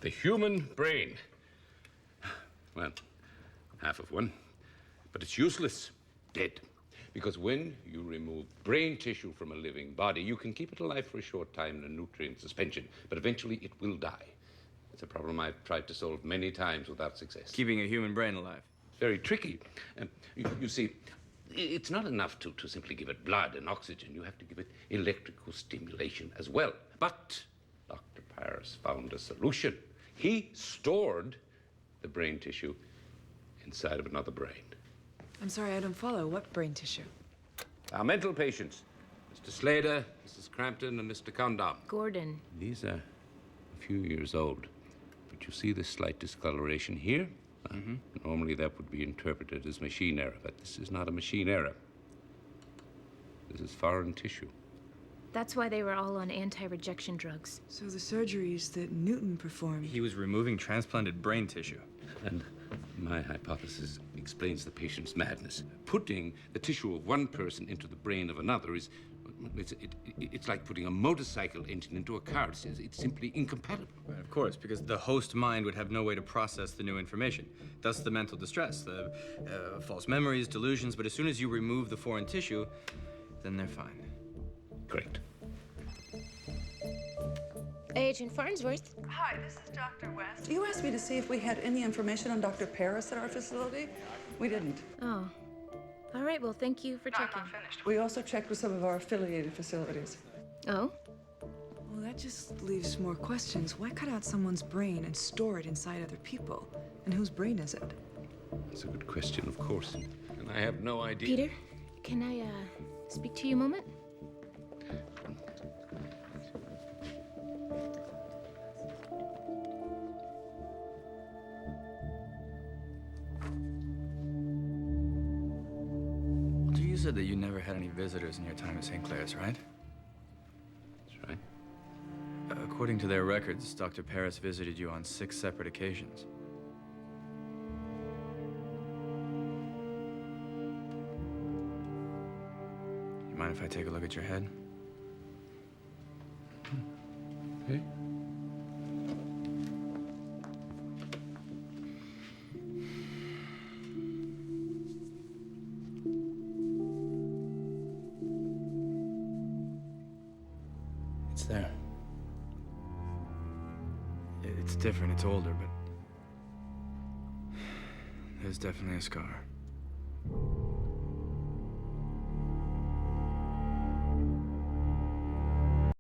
The human brain. Well, half of one. But it's useless. Dead. Because when you remove brain tissue from a living body, you can keep it alive for a short time in a nutrient suspension, but eventually it will die. It's a problem I've tried to solve many times without success. Keeping a human brain alive. Very tricky. You see, it's not enough to simply give it blood and oxygen. You have to give it electrical stimulation as well. But Dr. Paris found a solution. He stored the brain tissue inside of another brain. I'm sorry, I don't follow. What brain tissue? Our mental patients, Mr. Slater, Mrs. Crampton, and Mr. Condom. Gordon. These are a few years old. But you see this slight discoloration here? Normally that would be interpreted as machine error, but this is not a machine error. This is foreign tissue. That's why they were all on anti-rejection drugs. So the surgeries that Newton performed... He was removing transplanted brain tissue. And my hypothesis explains the patient's madness. Putting the tissue of one person into the brain of another is... It's like putting a motorcycle engine into a car. It's simply incompatible. Right, of course, because the host mind would have no way to process the new information. Thus the mental distress, the false memories, delusions. But as soon as you remove the foreign tissue, then they're fine. Correct. Agent Farnsworth. Hi, this is Dr. West. You asked me to see if we had any information on Dr. Paris at our facility. We didn't. Oh. All right, well, thank you for checking. Not finished. We also checked with some of our affiliated facilities. Oh? Well, that just leaves more questions. Why cut out someone's brain and store it inside other people? And whose brain is it? That's a good question, of course. And I have no idea. Peter, can I, speak to you a moment? You said that you never had any visitors in your time at St. Clair's, right? That's right. According to their records, Dr. Paris visited you on 6 separate occasions. You mind if I take a look at your head? Okay. It's there. It's different, it's older, but there's definitely a scar.